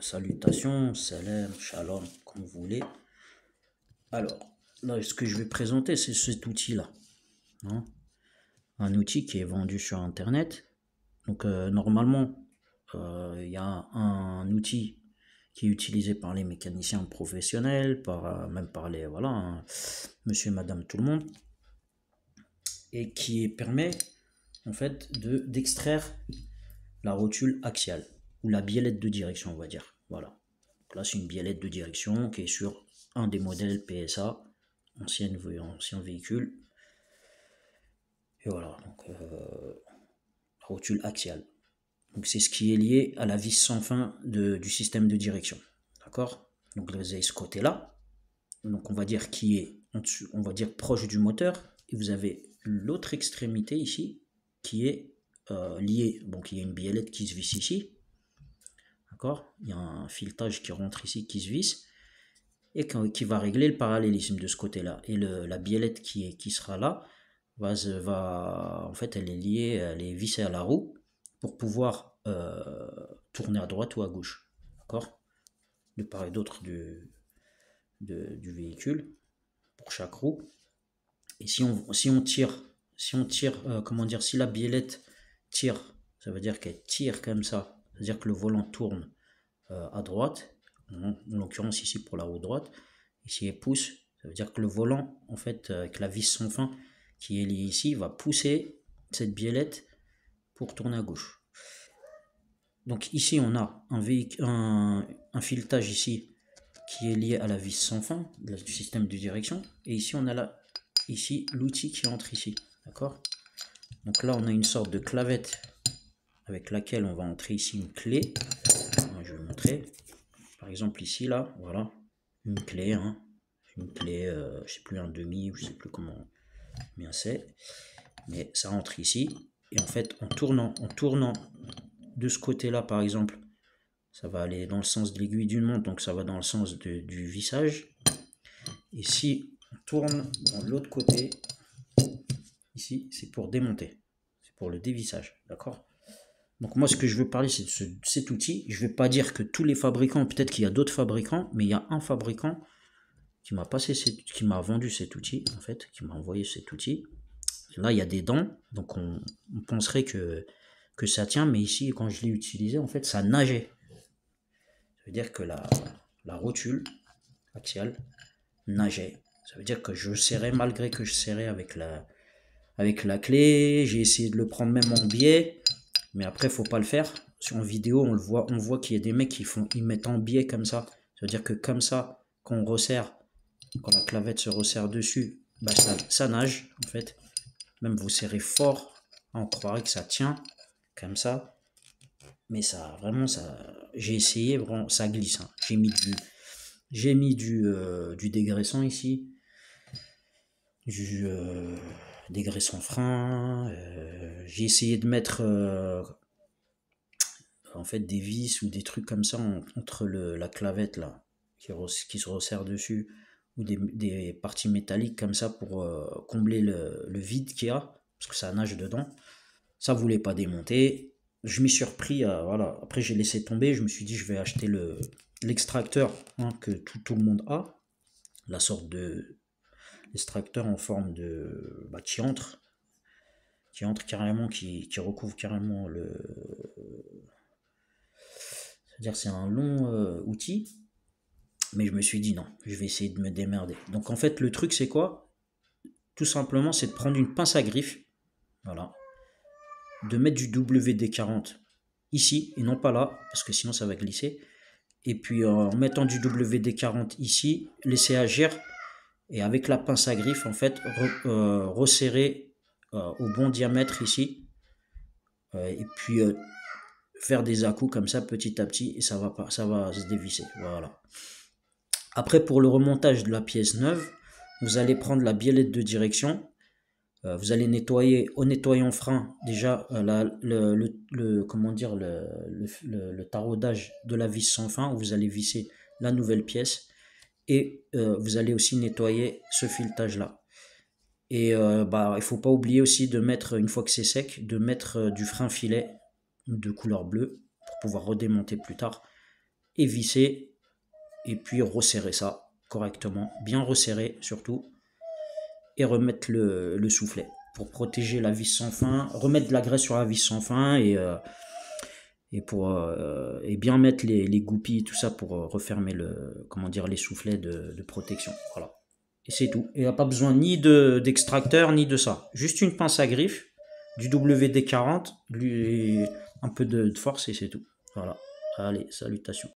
Salutations, salam, shalom, comme vous voulez. Alors, là, ce que je vais présenter, c'est cet outil-là, hein. Un outil qui est vendu sur Internet. Donc, normalement, il y a un outil qui est utilisé par les mécaniciens professionnels, même par les, voilà, monsieur, madame, tout le monde, et qui permet, en fait, d'extraire la rotule axiale, ou la biellette de direction, on va dire. Voilà. Donc là, c'est une biellette de direction qui est sur un des modèles PSA, ancien véhicule. Et voilà, donc rotule axiale. Donc c'est ce qui est lié à la vis sans fin du système de direction. D'accord. Donc vous avez ce côté-là. Donc on va dire qui est en dessus, on va dire proche du moteur. Et vous avez l'autre extrémité ici qui est liée. Donc il y a une biellette qui se visse ici. D'accord. Il y a un filetage qui rentre ici, qui se visse. Et qui va régler le parallélisme de ce côté-là. Et la biellette qui sera là, en fait, elle est liée, elle est vissée à la roue pour pouvoir tourner à droite ou à gauche. D'accord. De part et d'autre du véhicule, pour chaque roue. Et si on tire, comment dire, si la biellette tire, ça veut dire qu'elle tire comme ça, c'est-à-dire que le volant tourne à droite, en l'occurrence ici pour la roue droite, et si elle pousse, ça veut dire que le volant, en fait, avec la vis sans fin qui est liée ici, va pousser cette biellette pour tourner à gauche. Donc ici on a un filetage ici qui est lié à la vis sans fin du système de direction, et ici on a ici l'outil qui entre ici, d'accord. Donc là on a une sorte de clavette avec laquelle on va entrer ici une clé. Je vais vous montrer. Par exemple ici là, voilà, une clé, hein, une clé, je sais plus un demi, je sais plus bien c'est, mais ça rentre ici. Et en fait en tournant de ce côté-là par exemple, ça va aller dans le sens de l'aiguille d'une montre, donc ça va dans le sens du vissage. Et si on tourne dans l'autre côté, ici, c'est pour démonter, c'est pour le dévissage, d'accord. Donc moi, ce que je veux parler, c'est de cet outil. Je ne vais pas dire que tous les fabricants, peut-être qu'il y a d'autres fabricants, mais il y a un fabricant qui m'a vendu cet outil, en fait, qui m'a envoyé cet outil. Et là, il y a des dents, donc on penserait que ça tient, mais ici, quand je l'ai utilisé, en fait, ça nageait. Ça veut dire que la rotule axiale nageait. Ça veut dire que je serrais, malgré que je serrais avec la clé, j'ai essayé de le prendre même en biais, mais après, faut pas le faire. Sur une vidéo, on voit qu'il y a des mecs ils mettent en biais comme ça. Ça veut dire que comme ça, quand on resserre, quand la clavette se resserre dessus, bah ça nage, en fait. Même vous serrez fort, on croirait que ça tient, comme ça. Mais ça, vraiment, j'ai essayé, vraiment, ça glisse, hein. J'ai mis du dégraissant ici, du dégraissant frein. J'ai essayé de mettre en fait des vis ou des trucs comme ça entre la clavette là qui se resserre dessus, ou des parties métalliques comme ça pour combler le vide qu'il y a, parce que ça nage dedans. Ça voulait pas démonter. Je m'y suis repris, voilà. Après j'ai laissé tomber, je me suis dit je vais acheter l'extracteur, hein, que tout le monde a, la sorte de l'extracteur en forme de qui entre carrément, qui recouvre carrément c'est-à-dire c'est un long outil. Mais je me suis dit non, je vais essayer de me démerder. Donc en fait le truc c'est quoi? Tout simplement c'est de prendre une pince à griffe, voilà, de mettre du WD-40 ici et non pas là, parce que sinon ça va glisser. Et puis en mettant du WD-40 ici, laisser agir, et avec la pince à griffe en fait resserrer au bon diamètre ici, et puis faire des à-coups comme ça petit à petit, et ça va se dévisser, voilà. Après, pour le remontage de la pièce neuve, vous allez prendre la biellette de direction, vous allez nettoyer au nettoyant frein déjà comment dire, le taraudage de la vis sans fin, où vous allez visser la nouvelle pièce, et vous allez aussi nettoyer ce filetage là. Et il faut pas oublier aussi de mettre, une fois que c'est sec, de mettre du frein filet de couleur bleue pour pouvoir redémonter plus tard. et visser, et puis resserrer ça correctement, bien resserrer surtout, et remettre le soufflet pour protéger la vis sans fin, remettre de la graisse sur la vis sans fin, et bien mettre les goupilles, tout ça pour refermer les soufflets de protection. Voilà. Et c'est tout. Il n'y a pas besoin ni d'extracteur, ni de ça. Juste une pince à griffe, du WD-40, un peu de force et c'est tout. Voilà. Allez, salutations.